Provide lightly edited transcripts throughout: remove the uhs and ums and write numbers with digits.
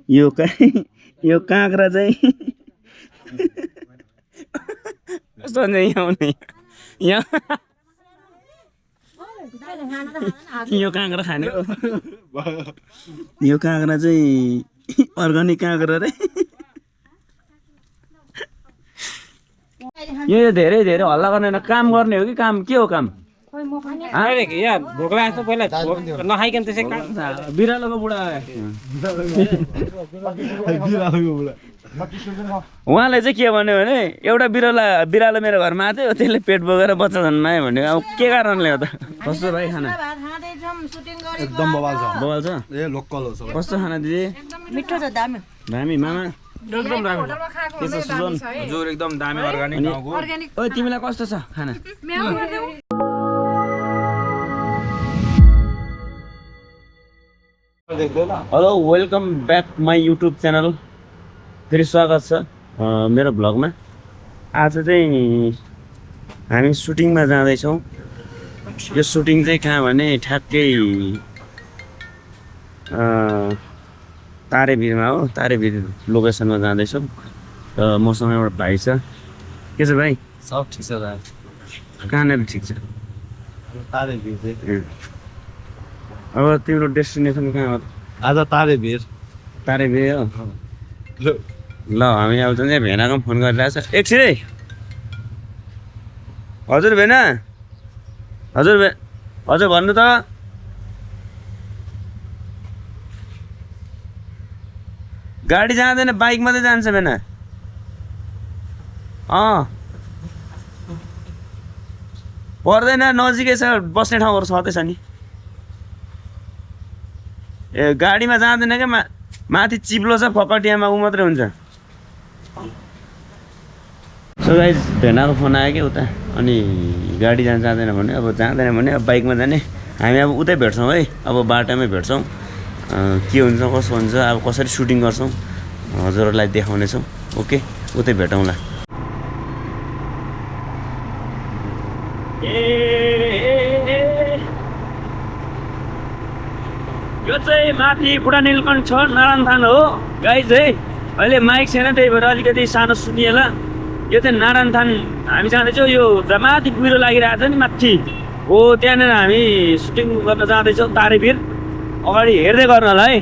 यो काँक्रा चाहिँ कस्तो चाहिँ आउने यहाँ यो काँक्रा खाने यो काँक्रा चाहिँ अर्ग्यानिक काँक्रा रे यो धेरै धेरै हल्ला गर्ने काम गर्ने हो कि काम के हो काम भोक लाग्छ पहिला नखाइकन त्यसै बिरालोको बुढा उहाँले चाहिँ के भन्यो भने एउटा बिरालो मेरो घरमा आएको थियो त्यसले पेट बोकेर बच्चा जन्मायो भन्यो अब के कारणले हो त कस्तो भाइ खाना एकदम बवाल छ ए लोकल हो सब कस्तो खाना दिदी मिठो छ दामी दामी मामा एकदम राम्रो के छ सुजन हजुर एकदम दामी अर्गानिक गाउँको ओइ तिमीलाई कस्तो छ खाना hello welcome back my YouTube channel फेरि स्वागत छ मेरो भ्लगमा आज चाहिँ हामी सुटिङमा जाँदैछौँ यो सुटिङ चाहिँ कहाँ भने ठ्याक्कै तारेभिरमा हो तारेभिर लोकेसनमा जाँदैछौँ र मसँग एउटा भाइ छ के छ भाइ सब ठिक छ दाइ कहाँनिर ठिक छ तारेभिर चाहिँ अब तिम्रो डेस्टिनेसन कहाँ हो आज तारेभिर तारेभिर हो ल हामी अब चाहिँ भेनाको फोन गरिरहेको छ एकछिन है हजुर भेना हजुर भन्नु त गाडी जाँदैन बाइक मात्रै जान्छ भेना पर्दैन नजिकै छ बस्ने ठाउँहरू छँदैछ नि ए गाडीमा जाँदैन क्या माथि चिप्लो छ फकटियामा ऊ मात्रै हुन्छ सो गाइस भेनाको फोन आयो क्या उता अनि गाडी जाँदैन भने अब जाँदैन भने अब बाइकमा जाने हामी अब उतै भेट्छौँ है अब बाटोमै भेट्छौँ के हुन्छ कसो हुन्छ अब कसरी सुटिङ गर्छौँ हजुरहरूलाई देखाउनेछौँ ओके उतै भेटौँला यो चाहिँ माथि बुढा नीलकण्ठ छ नारायणथान हो गाइज है अहिले माइक छैन त्यही भएर अलिकति सानो सुनिएला यो चाहिँ नारायणथान हामी जाँदैछौँ यो माथि कुहिरो लागिरहेको छ नि माथि हो त्यहाँनिर हामी सुटिङ गर्न जाँदैछौँ तारेभिर अगाडि हेर्दै गर्नु होला है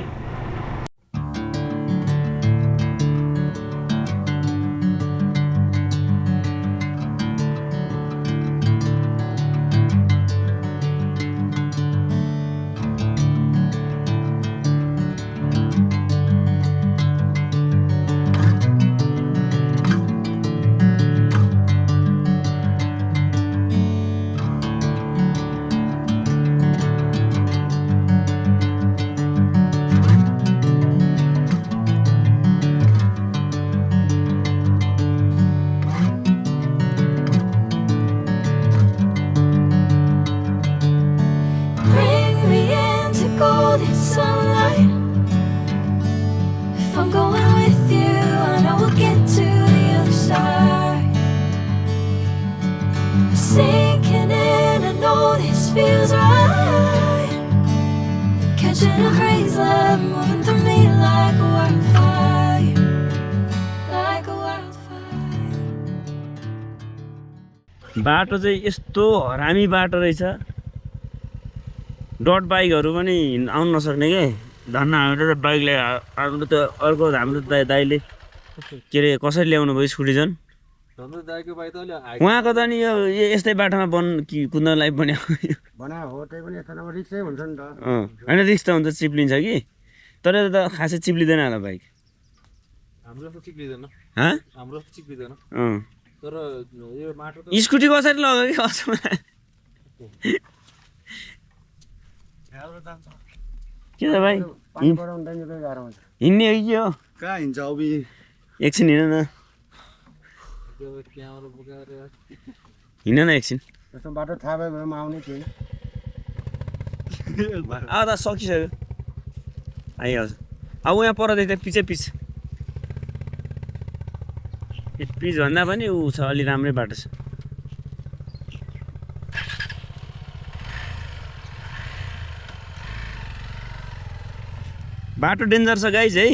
बाटो चाहिँ यस्तो हरामी बाटो रहेछ डट बाइकहरू पनि आउनु नसक्ने के धन्न हाम्रो त बाइकले हाम्रो त अर्को हाम्रो दाइले के अरे कसरी ल्याउनु भयो स्कुटी झन् उहाँको त नि यो यस्तै बाटोमा कुद्नलाई होइन रिक्स त हुन्छ चिप्लिन्छ कि तर त खासै चिप्लिँदैन होला बाइक तर यो माटो स्कुटी कसरी लग्यो कि कसमा के त भाइ हिँड्ने हो कि के हो कहाँ हिँड्छ अब एकछिन हिँड न हिँड न एकछिन बाटो थाहा भयो भने आउने थिएन अब त सकिसक्यो आइहाल्छ अब यहाँ परदेखि त पिछ भन्दा पनि ऊ छ अलि राम्रै बाटो छ बाटो डेन्जर छ गाइज है,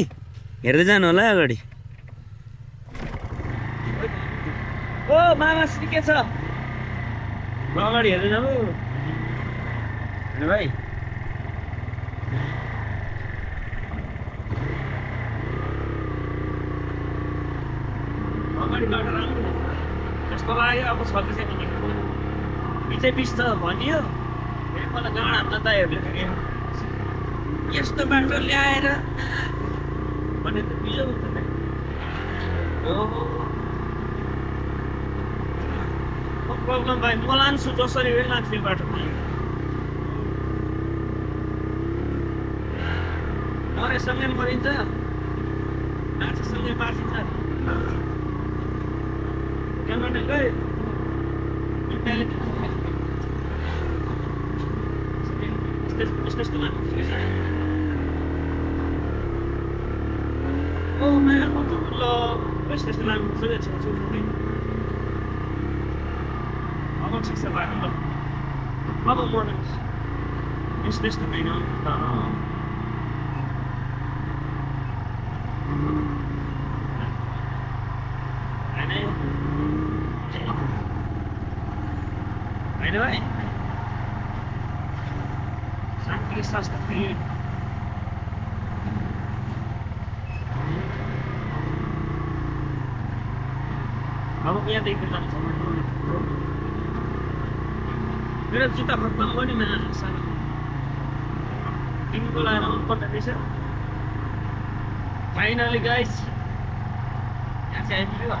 हेर्दै जानु होला है अगाडि। ओ मामाश्री के छ? अगाडि हेर्दै जानु भाइ। अगाडि बाटो राम्रो कस्तो लाग्यो अब 26 मिनेटको बिचै बिच त भनियो मलाई गाड हान्न दाइहरूले यस्तो बाटो ल्याएर भने त बिजो प्रब्लम भाइ म लान्छु जसरी भए लान्छु यो बाटो मरेसँगै मरिन्छ माछासँगै मार्सिन्छ क्यामेरा गए यस्तो लाग्छ ओ म्यान ल यस्तो लाग्छ अब ठिक छ बाटो ल अब मोर्निङ यस्तो होइन होइन भाइ शान्ति स्वास्थ्य फेरि अब यहाँदेखि जान्छ मेरो जुत्ता फर्काउनु पनि सानो तिमीको लागि मनपर्ने रहेछ फाइनली गाइस यहाँ चाहिँ आइपुग्यो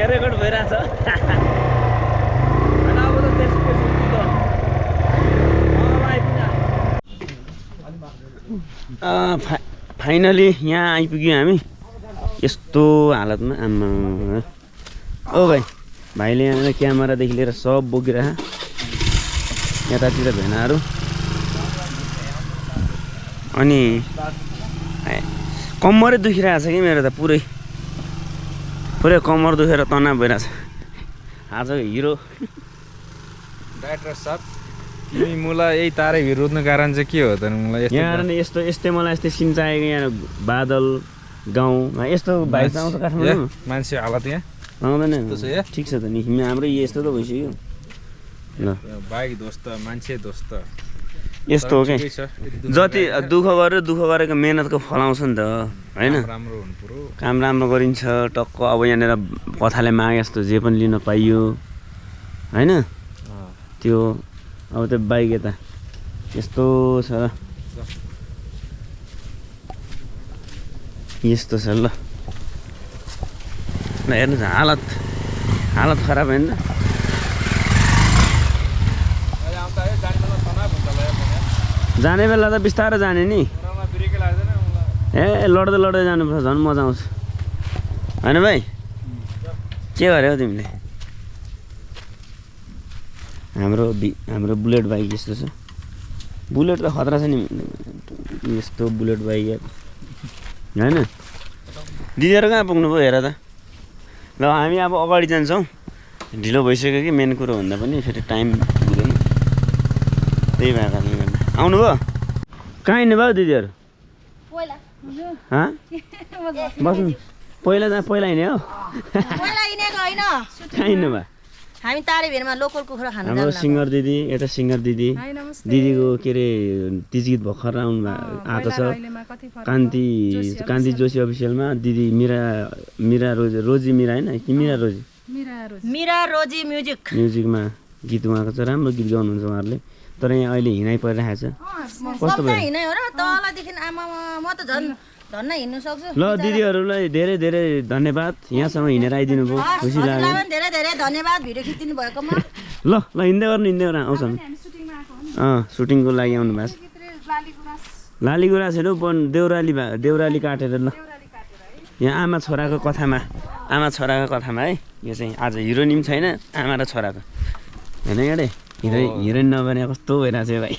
रेकर्ड भइरहेछ होइन अब त त्यसको फाइनली यहाँ आइपुग्यौँ हामी यस्तो हालतमा आम्मा ओ भाइले यहाँ क्यामेरादेखि लिएर सब बोकिरह यतातिर भेनाहरू अनि कम्मरै दुखिरहेछ कि मेरो त पुरै कम्मर दुखेर तनाव भइरहेछ आजको हिरो डाइरेक्टर साहब तिमी मलाई यही तारै रोज्नु कारण चाहिँ के हो त मलाई यहाँ यस्तै मलाई यस्तै सिन चाहिएको यहाँ बादल गाउँमा यस्तो भाइ आउँछ काठमाडौँ मान्छे हालत यहाँ आउँदैन ठिक छ त नि हाम्रो यस्तो त भइसक्यो ल बाइक दोस्त मान्छे दोस्त यस्तो हो क्या जति दुःख गरेको मेहनतको फल आउँछ नि त होइन राम्रो हुनु पर्यो काम राम्रो गरिन्छ टक्क अब यहाँनिर कथाले मागे जस्तो जे पनि लिन पाइयो होइन त्यो अब त्यो बाइक यता यस्तो छ यस्तो छ ल हेर्नुहोस् हालत खराब होइन जाने बेला त बिस्तारै जाने नि ए लड्दै जानुपर्छ झन् मजा आउँछ होइन भाइ के गऱ्यौ तिमीले हाम्रो बुलेट बाइक यस्तो छ बुलेट त खतरा छ नि यस्तो बुलेट बाइक यार हैन दिदीहरु कहाँ पुग्नु भयो हेर त ल हामी अब अगाडि जान्छौँ ढिलो भइसक्यो कि मेन कुरो भन्दा पनि फेरि टाइम हुँदैन त्यही भएर कारणले गर्दा आउनु भयो कहाँ हिँड्नु भयो दिदीहरु बस्नु पहिला हिँड्यो हो पहिला हिँडेको होइन कहाँ हिँड्नु भयो हामी तारेभिरमा लोकल कुखुरा खानु हाम्रो सिङ्गर दिदी यता सिङ्गर दिदी दिदीको के अरे तिज गीत भर्खर आएको छ कान्ति जोशी अफिसियलमा दिदी मिरा रोजी मिरा होइन कि मिरा रोजी मिरा रोजी म्युजिकमा गीत उहाँको छ राम्रो गीत गाउनुहुन्छ उहाँहरूले तर यहाँ अहिले हिँडाइ परिरहेको छ कस्तो भयो हिँडै हो र तलदेखि आमा म त झन् हिँड्नु सक्छु ल दिदीहरूलाई धेरै धेरै धन्यवाद यहाँसम्म हिँडेर आइदिनु भयो खुसी लाग्यो धेरै धेरै धन्यवाद भिडियो खिचिदिनु भएकोमा ल हिँड्दै गर्नु आउँछ सुटिङको लागि आउनु भएको छ लालीगुराँसहरू देउराली काटेर ल यहाँ आमा छोराको कथामा है यो चाहिँ आज हिरोइन पनि छैन आमा र छोराको होइन याडे हिरोइन नबने कस्तो भइरहेको छ भाइ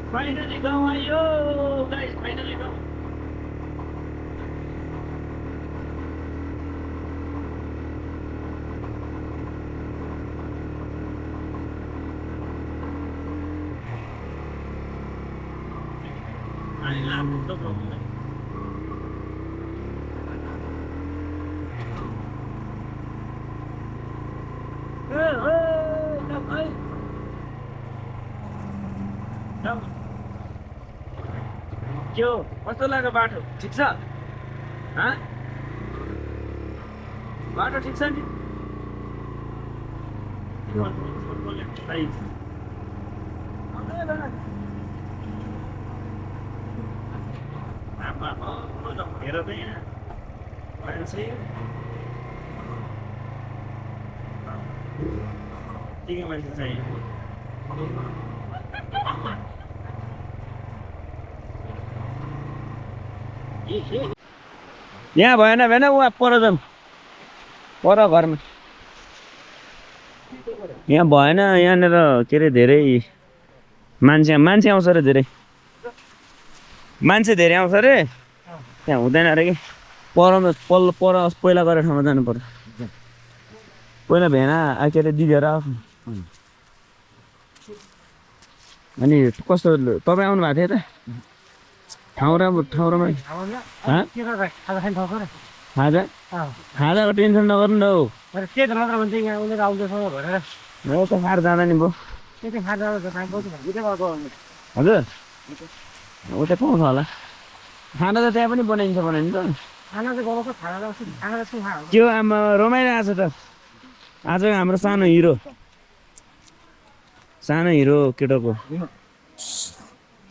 Finally गाउँ आयो गाइस फाइनली गाउँ के हो कस्तो लाग्यो बाटो ठिक छ बाटो ठिक छ नि हेर त यहाँ मान्छे ठिकै मान्छे चाहियो यहाँ भएन उहाँ पर जाउँ पर घरमा यहाँ भएन यहाँनिर के अरे धेरै मान्छे आउँछ अरे धेरै आउँछ अरे त्यहाँ हुँदैन अरे कि पहिला गरेर ठाउँमा जानु पर्छ पहिला भेना के अरे दिदीहरू आउँछ अनि कस्तो तपाईँ आउनु भएको थियो त ठाउँमा खाजाको टेन्सन नगर्नु न हौ म त खाएर जाँदा नि भयो हजुर उतै पाउँछ होला खाना त त्यहाँ पनि बनाइन्छ नि त के हो आमा रमाइरहेको छ त आज हाम्रो सानो हिरो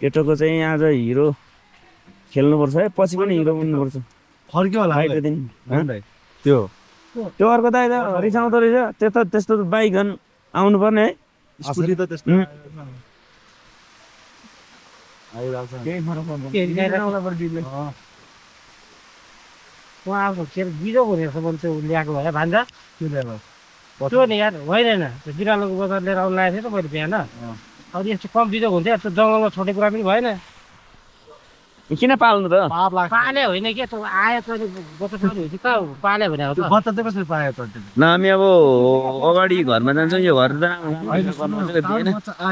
केटोको चाहिँ आज हिरो खेल्नुपर्छ है पछि पनि हिरो बन्नुपर्छ फर्क्यो होला त्यो अर्को त रिसाउँदो रहेछ त्यस्तो बाइक झन् आउनु पर्ने है स्कुटी त त्यस्तो बिजो हुनेछ मान्छे ल्याएको भए भान्जा त्यो नि यार होइन बिरालोको बजार लिएर आउनु लागेको थियो त मैले बिहान अब यस्तो कम बिजो हुन्थ्यो यस्तो जङ्गलमा छोटे कुरा पनि भएन किन पाल्नु त पाले होइन के त्यो आयो तैँले बच्चा छोरी कहाँ पाले भनेको त बच्चा चाहिँ कसरी पायो त ल हामी अब अगाडि घरमा जान्छौँ यो घर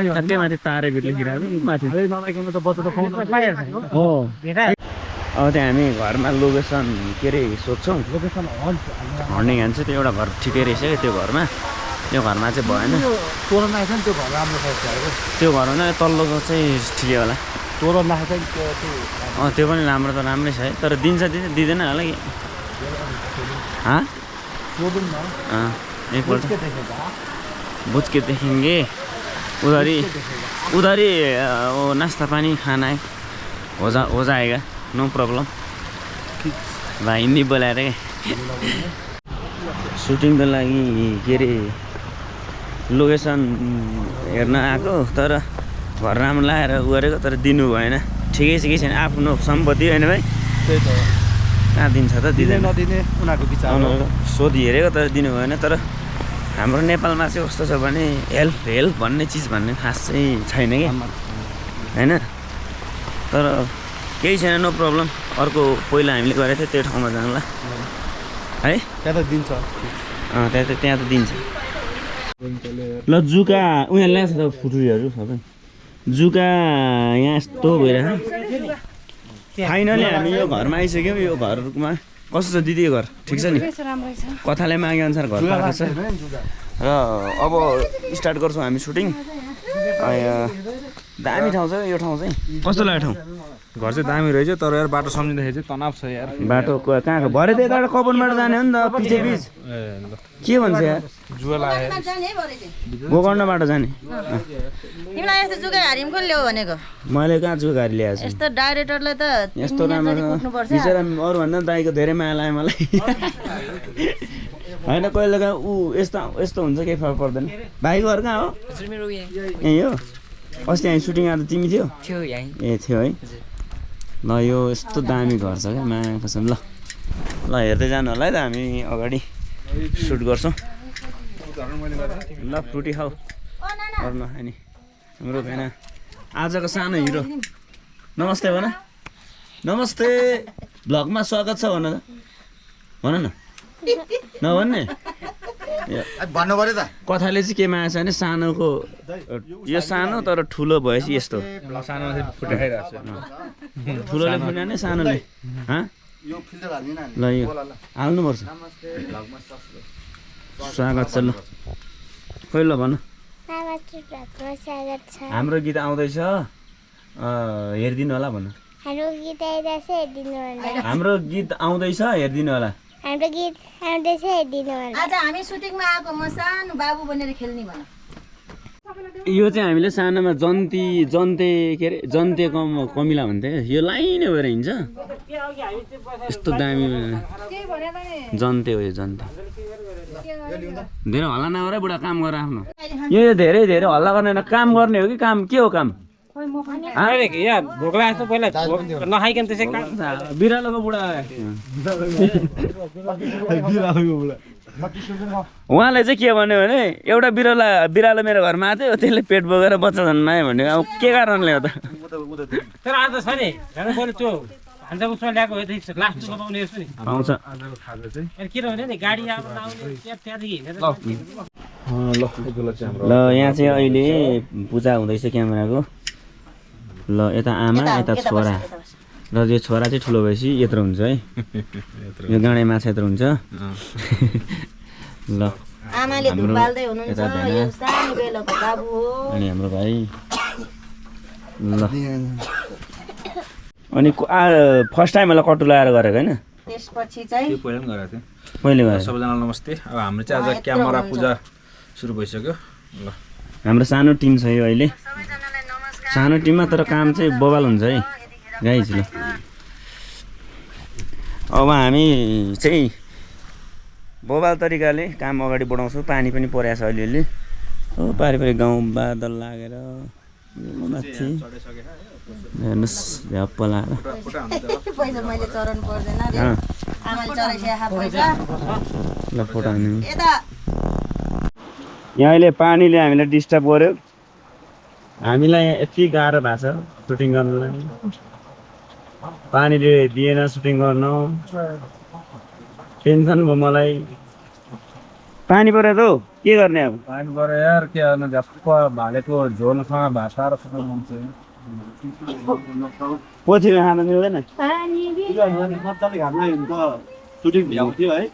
ठ्याक्कै माथि तारे भेट लेखिरहेको माथि नलाइकन त बच्चा त खुवाउनु हो अब त्यहाँ हामी घरमा लोकेसन के अरे सोध्छौँ लोकेसन हर्ने घान्छ त्यो एउटा घर ठिकै रहेछ क्या त्यो घरमा चाहिँ भएन तोरण आएछ नि त्यो घर राम्रो छ त्यो घरमा तल्लोको चाहिँ ठिकै होला तोरण राखेको त्यो पनि राम्रो त राम्रै छ है तर दिँदैन होला कि एकपल्ट बुझ के देखेंगे उधर नाश्ता पानी खाना है हो जाएगा नो प्रॉब्लम भाइ हिन्दी बोलाएर क्या सुटिङको लागि के अरे लोकेसन हेर्न आएको तर घर राम्रो लगाएर उ गरेको तर दिनु भएन ठिकै छ कि छैन आफ्नो सम्पत्ति होइन भाइ त्यही त कहाँ दिन्छ त दिँदैन नदिने उनीहरूको विचार सोधि हेरेको तर दिनु भएन तर हाम्रो नेपालमा चाहिँ कस्तो छ भने हेल्प भन्ने चिज भन्ने खास चाहिँ छैन कि होइन तर केही छैन नो प्रब्लम अर्को पहिला हामीले गरेको थियो त्यो ठाउँमा जानुला है त्यहाँ त दिन्छ त्यहाँ त दिन्छ ल जुका उनीहरू ल्याएको छ त फुटुरीहरू सबै जुका यहाँ यस्तो भइरहेको फाइनली हामी यो घरमा आइसक्यौँ यो घरमा कस्तो छ दिदी यो घर ठिक छ नि कथाले मागे अनुसार घर पाएको छ र अब स्टार्ट गर्छौँ हामी सुटिङ दामी ठाउँ छ यो ठाउँ चाहिँ कस्तो लाग्यो ठाउँ घर चाहिँ दामी रहेछ तर यार बाटो सम्झिँदाखेरि चाहिँ तनाव छ यार बाटो कहाँको भरे त यताबाट कपनबाट जाने हो नि त पिछे पिच के भन्छ यार जुवा लाग्यो गोकर्णबाट जाने तिमीलाई यस्तो जुगा हारिम कसले ल्याऊ भनेको मैले कहाँ जुगा गाडी ल्याएको छु यस्तो डाइरेक्टरले त यस्तो राम्रो बिचरा अरूभन्दा दाइको धेरै माया लाग्यो मलाई होइन कहिले कहाँ यस्तो हुन्छ केही फरक पर्दैन भाइको घर कहाँ हो यहीँ हो अस्ति हामी सुटिङ आएको तिमी थियो ए थियो है ल यो यस्तो दामी घर छ क्या माया कसम ल हेर्दै जानु होला है त हामी अगाडि सुट गर्छौँ ल फ्रुटी खाऊ अरू नखाने हाम्रो भेना आजको सानो हिरो नमस्ते भन नमस्ते भ्लगमा स्वागत छ भन भन न नभन्ने भन्नु पर्यो त कथाले चाहिँ के माया छ भने सानोको यो सानो तर ठुलो भएपछि यस्तो सानो फुटे खाइरहेको छ ठुलोले फुट्यो भने सानोले यो फिल्टर हाल्दिन ल यो हाल्नुपर्छ स्वागत छ ल खोइ ल भन हाम्रो गीत आउँदैछ हेरिदिनु होला भन हाम्रो गीत आउँदैछ हेरिदिनु होला आज हामी सुटिङमा आएको म सानो बाबु बनेर खेल्ने भन यो चाहिँ हामीले सानोमा जन्ते के अरे जन्ते कमिला भन्थे यो लाइनै भएर हिँड्छ यस्तो दामी जन्ते हो यो जन्ते धेरै हल्ला नगर बुढा काम गर आफ्नो यो धेरै हल्ला गर्ने काम गर्ने हो कि काम के हो काम भोक लाग्छ पहिला नखाइकन त्यसै बिरालोको बुढा उहाँले चाहिँ के भन्यो भने एउटा बिरालो मेरो घरमा आएको थियो त्यसले पेट बोकेर बच्चा जन्मायो भन्यो अब के कारणले हो त तर आज छ नि त्यो हान्छ उसमा ल्याएको लास्ट बताउने जस्तो नि आउँछ किनभने नि गाडी आउने त्यहाँदेखि ल यहाँ चाहिँ अहिले पूजा हुँदैछ क्यामेराको ल यता आमा यता छोरा र यो छोरा चाहिँ ठुलो भएपछि यत्रो हुन्छ है यो गाडे माछा यत्रो हुन्छ ल आमाले दुध बाल्दै हुनुहुन्छ यो सानो बेलाको बाबु हो अनि हाम्रो भाइ ल अनि फर्स्ट टाइम मलाई कटु लगाएर गरेको होइन त्यसपछि चाहिँ त्यो पहिला पनि गरेको थिएँ पहिले गरेको सबैजनालाई नमस्ते अब हाम्रो चाहिँ आज क्यामेरा पूजा सुरु भइसक्यो ल हाम्रो सानो टिम छ यो अहिले सानो टिममा तर काम चाहिँ बवाल हुन्छ है गाइज ल अब हामी चाहिँ बवाल तरिकाले काम अगाडि बढाउँछौँ पानी पनि परेको छ अलिअलि हो पारि गाउँ बादल लागेर माथि हेर्नुहोस् झ्याप्प लगाएर पैसा मैले चराउनु पर्दैन आमाले चराइसकेको पैसा ल फोटो हान्नु यता यहाँ अहिले पानीले हामीलाई डिस्टर्ब गर्यो हामीलाई यति गाह्रो भएको छ सुटिङ गर्नुलाई पानीले दिएन सुटिङ गर्न टेन्सन भयो मलाई पानी पऱ्यो त हौ के गर्ने अब पानी पऱ्यो यार के गर्नु झप्प भालेको झोलसँग भाषा र पोथीमा खान मिल्दैन मजाले घाममा सुटिङ भ्याउँथ्यो है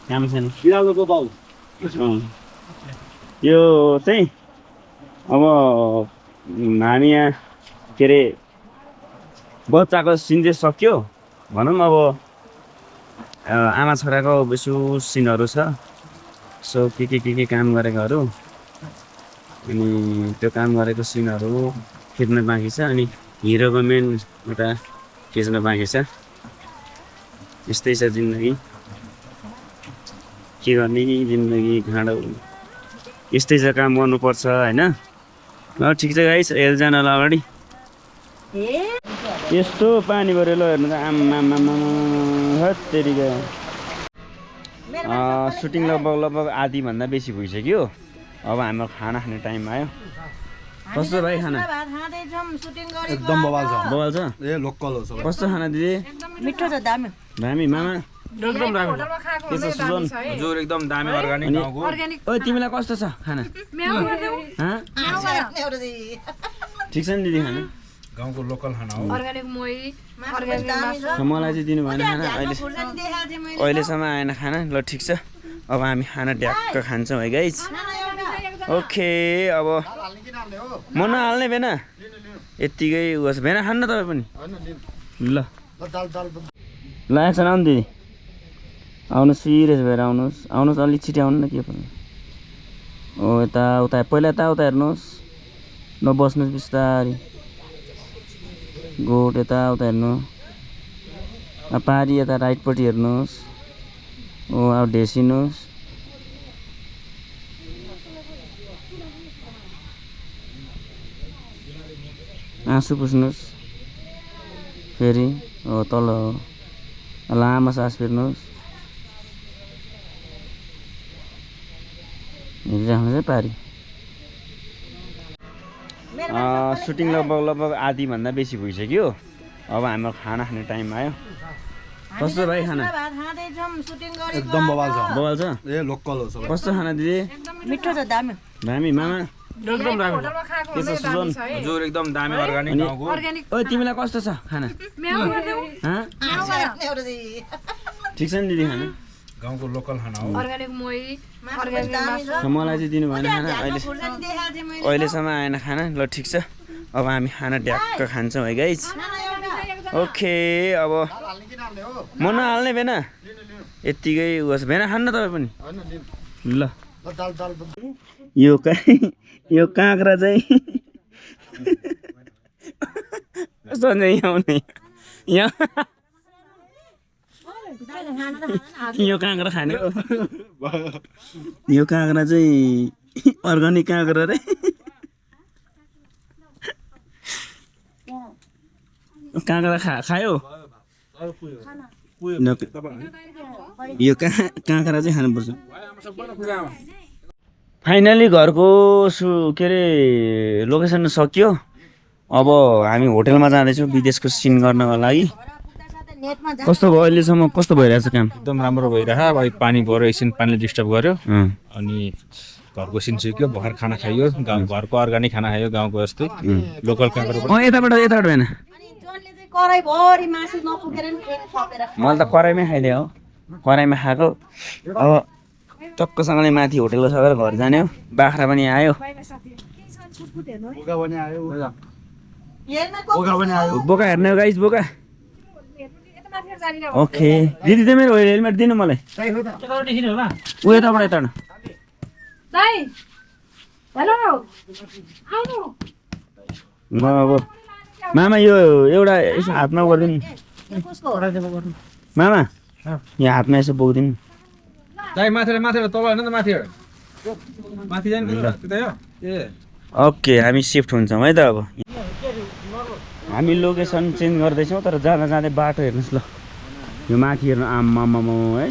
काम छैन बिरालोको बाउ यो चाहिँ अब हामी यहाँ के अरे बच्चाको सिन चाहिँ सक्यो भनौँ अब आमा छोराको बेसु सिनहरू छ सो के काम गरेकोहरू अनि त्यो काम गरेको सिनहरू खिच्न बाँकी छ अनि हिरोको मेन एउटा खिच्न बाँकी छ यस्तै छ जिन्दगी के गर्ने जिन्दगी घाँडो यस्तै छ काम गर्नुपर्छ होइन ल ठिक छ गाइस हेर्दै जानु होला अगाडि यस्तो पानी पऱ्यो ल हेर्नु त आम्मा हत्तेरिका सुटिङ लगभग आधीभन्दा बेसी भइसक्यो अब हाम्रो खाना खाने टाइम आयो कस्तो भाइ खाना एकदम बवाल छ बवाल छ ए लोकल हो सब कस्तो खाना दिदी मिठो छ दामी दामी मामा एकदम राम्रो के छ सुजन हजुर एकदम दामी अर्गानिक गाउँको ओइ तिमीलाई कस्तो छ खाना ठिक छ नि दिदी खाना गाउँको लोकल खाना हो मलाई चाहिँ दिनु भएन खाना अहिलेसम्म आएन खाना ल ठिक छ अब हामी खाना ढ्याक्क खान्छौँ है गाइज ओके अब म नहाल्ने भेना यत्तिकै उस भेना खान्न तपाईँ पनि ल ल एकछिन आउनु दिदी आउनुहोस् सिरियस भएर आउनुहोस् अलिक छिटो आउनु न के पर्ने हो यता उता पहिला यताउता हेर्नुहोस् नबस्नुहोस् बिस्तारी गोठ यताउता हेर्नु पारी यता राइटपट्टि हेर्नुहोस् हो अब ढेसिनुहोस् आँसु पुस्नुहोस् फेरि हो तल हो लामो सास फेर्नुहोस् हेरिराख्नुहोस् है पारी सुटिङ लगभग आधीभन्दा बेसी भइसक्यो अब हाम्रो खाना खाने टाइम आयो कस्तो भाइ खाना एकदम बवाल छ बवाल छ ए लोकल हो सब कस्तो खाना दिदी मिठो छ दामी दामी मामा एकदम राम्रो के छ सुजन हजुर एकदम दामी अर्गानिक गाउँको ओइ तिमीलाई कस्तो छ खाना ठिक छ नि दिदी खाना गाउँको लोकल खाना हो मलाई चाहिँ दिनु भएन खाना अहिलेसम्म आएन खाना ल ठिक छ अब हामी खाना ढ्याक्क खान्छौँ है गाइज ओके अब म नहाल्ने भेना यत्तिकै उस भेना खान्न तपाईँ पनि ल यो काँक्रा चाहिँ सधैँ आउने यहाँ यो काँक्रा खाने यो काँक्रा चाहिँ अर्ग्यानिक काँक्रा रे काँक्रा खायो यो काँक्रा चाहिँ खानुपर्छ फाइनली घरको के अरे लोकेसन सकियो अब हामी होटेलमा जाँदैछौँ विदेशको सिन गर्नको लागि कस्तो भयो अहिलेसम्म कस्तो भइरहेछ काम एकदम राम्रो भइरह भाइ पानी पऱ्यो एकछिन पानीले डिस्टर्ब गर्यो अनि घरको सिन सिक्यो भर्खर खाना खाइयो घरको अर्ग्यानिक खाना खायो गाउँको जस्तै लोकल काँक्रा यताबाट भएन मैले त कराईमै खाइदिएँ हो कराईमा खाएको अब टक्कसँगले माथि होटेलको सकेर घर जाने हो बाख्रा पनि आयो बोका हेर्ने हो गाइस बोका ओके दिदी त मेरो हेलमेट दिनु मलाई ऊ यताबाट अब मामा यो एउटा यसो हातमा गरिदिनु मामा यहाँ हातमा यसो बोकिदिनु दाइ माथि तल हैन त माथि जानु ए ओके हामी सिफ्ट हुन्छौँ है त अब हामी लोकेसन चेन्ज गर्दैछौँ तर जाँदा जाँदै बाटो हेर्नुहोस् ल यो माथि हेर्नु आम्मामा है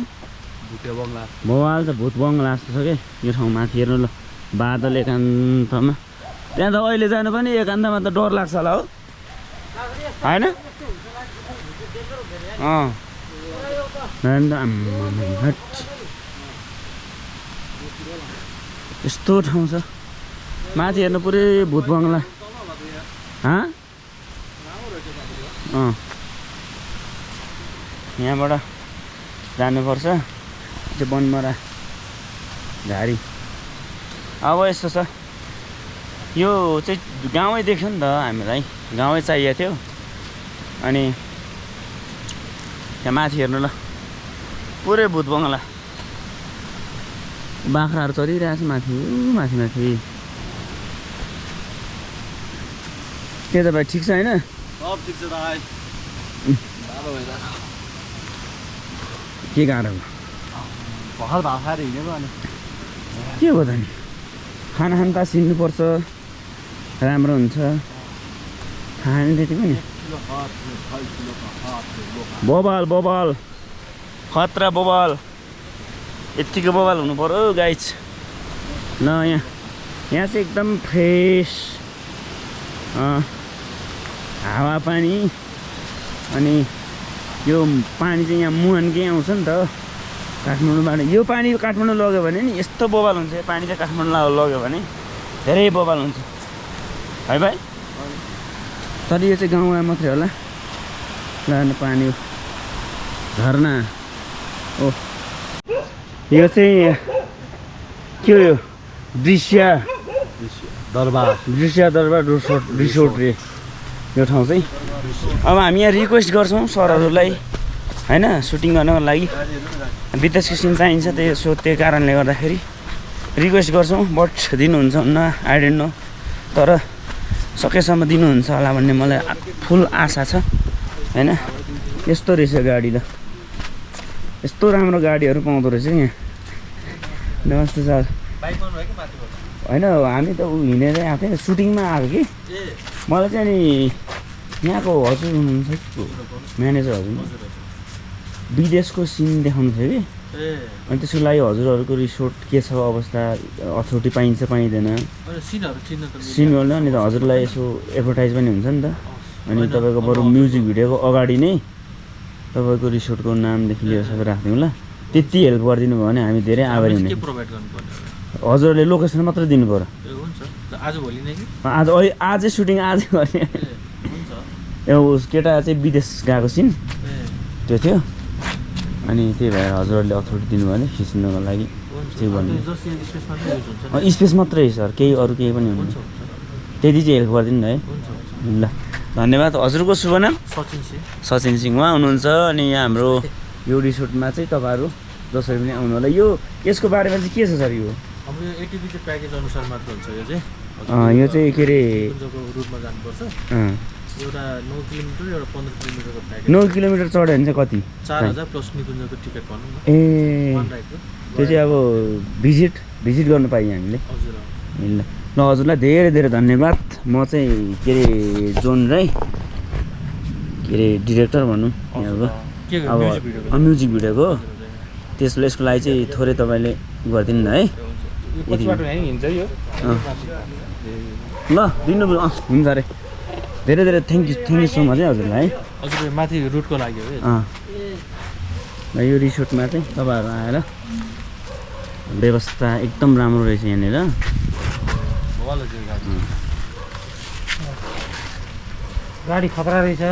भवाल त भूत बङ्गला जस्तो छ क्या यो ठाउँ माथि हेर्नु ल बादल एकान्तमा त्यहाँ त अहिले जानु पनि एकान्तमा त डर लाग्छ होला हो होइन यस्तो ठाउँ छ माथि हेर्नु पुरै भूत बङ्गला यहाँबाट जानुपर्छ त्यो बनमरा झारी अब यस्तो छ यो चाहिँ गाउँै देख्यो नि त हामीलाई गाउँै चाहिएको थियो अनि त्यहाँ माथि हेर्नु ल पुरै भूत बङ्गला बाख्राहरू चलिरहेको छ माथि माथि माथि के त भाइ ठिक छ होइन के गाह्रो भर्खर भात खाएर हिँडेको अनि के हो त नि खाना खान त सिक्नुपर्छ राम्रो हुन्छ खाने त्यति पनि बबाल बबाल खतरा बबाल यत्तिको बबाल हुनु पर्यो गाइज ल यहाँ चाहिँ एकदम फ्रेस हावा पानी अनि यो पानी चाहिँ यहाँ मुहानकै आउँछ नि त काठमाडौँबाट यो पानी काठमाडौँ लग्यो भने नि यस्तो बबाल हुन्छ यो पानी चाहिँ काठमाडौँ लग्यो भने धेरै बबाल हुन्छ है भाइ तर यो चाहिँ गाउँमा मात्रै होला ल पानी झरना ओ यो चाहिँ के हो यो दृश्य दरबार रिसोर्ट रे यो ठाउँ चाहिँ अब हामी यहाँ रिक्वेस्ट गर्छौँ सरहरूलाई होइन सुटिङ गर्नको लागि विदेशको सिन चाहिन्छ त्यो कारणले गर्दाखेरि रिक्वेस्ट गर्छौँ बट दिनुहुन्छ हुन्न आई डोन्ट नो तर सकेसम्म दिनुहुन्छ होला भन्ने मलाई फुल आशा छ होइन यस्तो रहेछ गाडी ल यस्तो राम्रो गाडीहरू पाउँदो रहेछ यहाँ नमस्ते सर होइन हामी त हिँडेरै आएको थियौँ सुटिङमा आएको कि मलाई चाहिँ नि यहाँको हजुर हुनुहुन्छ म्यानेजर हजुर विदेशको सिन देखाउनु थियो कि अनि त्यसको लागि हजुरहरूको रिसोर्ट के छ अवस्था अथोरिटी पाइन्छ पाइँदैन सिन गर्नु अनि त हजुरलाई यसो एडभर्टाइज पनि हुन्छ नि त अनि तपाईँको बरु म्युजिक भिडियोको अगाडि नै तपाईँको रिसोर्टको नामदेखि लिएर सबै राखिदिउँ ल त्यति हेल्प गरिदिनु भयो भने हामी धेरै आभारी हुने हजुरहरूले लोकेसन मात्र दिनु पर्यो आजै सुटिङ आजै गर्ने उस केटा चाहिँ विदेश गएको सिन त्यो थियो अनि त्यही भएर हजुरहरूले अथोरिटी दिनुभयो भने खिच्नुको लागि त्यो भन्नु स्पेस मात्रै सर केही अरू केही पनि हुँदैन त्यति चाहिँ हेल्प गरिदिनु न है ल धन्यवाद हजुरको शुभ नाम सचिन सिंह उहाँ हुनुहुन्छ अनि यहाँ हाम्रो यो रिसोर्टमा चाहिँ तपाईँहरू जसरी पनि आउनु होला यो यसको बारेमा चाहिँ के छ सर यो हाम्रो एटिभी चाहिँ प्याकेज अनुसार मात्र हुन्छ यो चाहिँ यो चाहिँ के अरे रुटमा जानुपर्छ एउटा 9 किलोमिटर एउटा 15 किलोमिटरको प्याकेज 9 किलोमिटर चढ्यो भने चाहिँ कति 4000 प्लस निकुञ्जको टिकट भनौँ न ए वान राइडको त्यो चाहिँ अब भिजिट गर्न पाइयो हामीले हजुर ल ल हजुरलाई धेरै धेरै धन्यवाद म चाहिँ के अरे जोन राई के अरे डिरेक्टर भनौँ यहाँको अब म्युजिक भिडियोको त्यसले यसको लागि चाहिँ थोरै तपाईँले गरिदिनु न है ल दिनु हुन्छ अरे धेरै धेरै थ्याङ्क यू सो मच है हजुरलाई है हजुर माथि रुटको लागि हो है यो रिसोर्टमा चाहिँ तपाईँहरू आएर व्यवस्था एकदम राम्रो रहेछ यहाँनिर गाडी खतरा रहेछ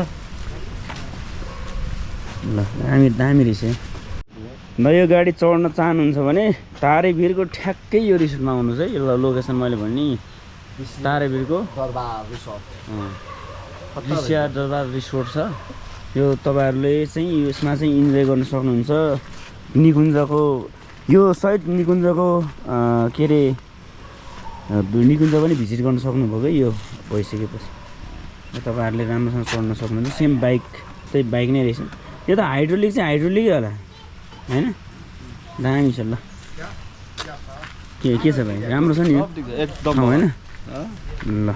ल दामी रहेछ ल यो गाडी चढ्न चाहनुहुन्छ भने तारेभिरको ठ्याक्कै यो रिसोर्टमा आउनुहोस् है ल लोकेसन मैले भने तारेभिरको दरबार रिसोर्ट छ यो तपाईँहरूले चाहिँ यसमा चाहिँ इन्जोय गर्न सक्नुहुन्छ निकुञ्जको यो सहित निकुञ्जको के अरे निकुञ्ज पनि भिजिट गर्न सक्नुभयो कि यो भइसकेपछि तपाईँहरूले राम्रोसँग चढ्न सक्नुहुन्छ सेम बाइक त्यही बाइक नै रहेछ यो त हाइड्रोलिक चाहिँ हाइड्रोलिकै होला होइन दामी छ ल के छ भाइ राम्रो छ नि यो एकदम होइन ल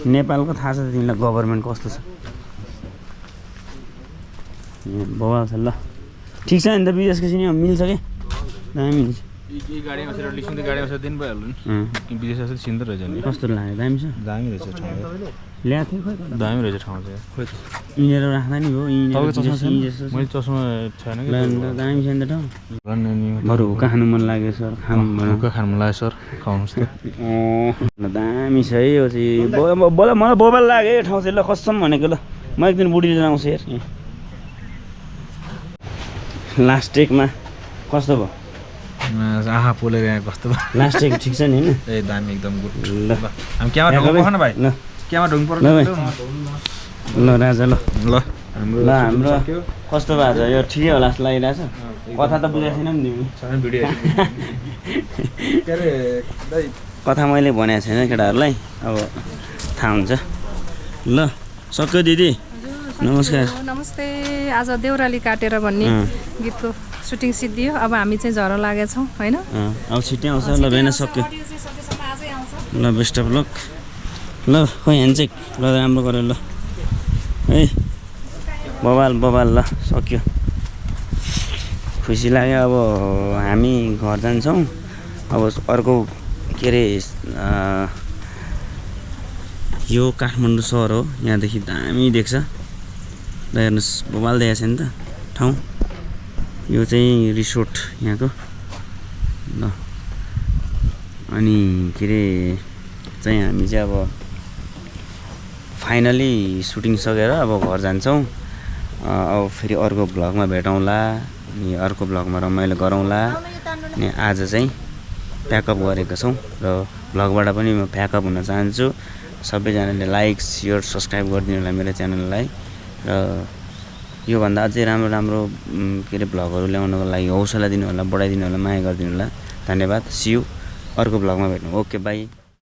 नेपालको थाहा छ तिमीलाई गभर्मेन्ट कस्तो छ बवाल छ ल ठिक छ नि त विदेशको सिनी मिल्छ कि दामी हुन्छ कस्तो लाग्यो दामी छ दामी रहेछ ठाउँ ल्याएको थियो खोइ दामी रहेछ ठाउँ चाहिँ खोइ यिनीहरू राख्दा नि हो मैले चस्मा छैन कि दामी छ नि त ठाउँ बरु हुक्का खानु मन लाग्यो सर हुक्का खानु मन लाग्यो सर खाउनुहोस् त दामी छ है यो चाहिँ मलाई बोबाल लाग्यो यो ठाउँ चाहिँ ल कसम भनेको ल म एकदिन बुढीले आउँछु हेर लास्ट टेकमा कस्तो भयो आहा पोलेर यहाँ कस्तो भयो लास्ट टेक ठिक छ नि होइन ए दामी एकदम गुड ल हामी क्यामा ढुङ्गा पर्छ न भाइ ल क्यामा ढुङ्गा पर्छ ल भाइ ल राजा ल ल हाम्रो कस्तो भएको छ यो ठिकै होला जस्तो लागिरहेछ कथा त बुझाएको छैन नि तिमी भिडियो के अरे दाइ कथा मैले भनेको छैन केटाहरूलाई अब थाहा हुन्छ ल सक्यो दिदी नमस्कार नमस्ते आज देउराली काटेर भन्ने गीतको सुटिङ सिद्धियो अब हामी चाहिँ झरो लागेछौँ होइन अब छिट्टै आउँछ ल भेना सक्यो आज ल बेस्ट अफ लक ल खोइ ह्यान्डसेक ल राम्रो गऱ्यो ल है बबाल ल सक्यो खुसी लाग्यो अब हामी घर जान्छौँ अब अर्को के अरे यो काठमाडौँ सहर हो यहाँदेखि दामी देख्छ ल हेर्नुहोस् बबाल देखाएको छ नि त ठाउँ यो चाहिँ रिसोर्ट यहाँको ल अनि के अरे चाहिँ हामी चाहिँ अब फाइनली सुटिङ सकेर अब घर जान्छौँ अब फेरि अर्को भ्लगमा भेटौँला अनि अर्को भ्लगमा रमाइलो गरौँला अनि आज चाहिँ प्याकअप गरेको छौँ र भ्लगबाट पनि म प्याकअप हुन चाहन्छु सबैजनाले लाइक सेयर सब्सक्राइब गरिदिनु होला मेरो च्यानललाई र योभन्दा अझै राम्रो राम्रो के अरे भ्लगहरू ल्याउनको लागि हौसला दिनु होला बढाइदिनु होला माया गरिदिनु होला धन्यवाद सी यू अर्को भ्लगमा भेटौँ ओके बाई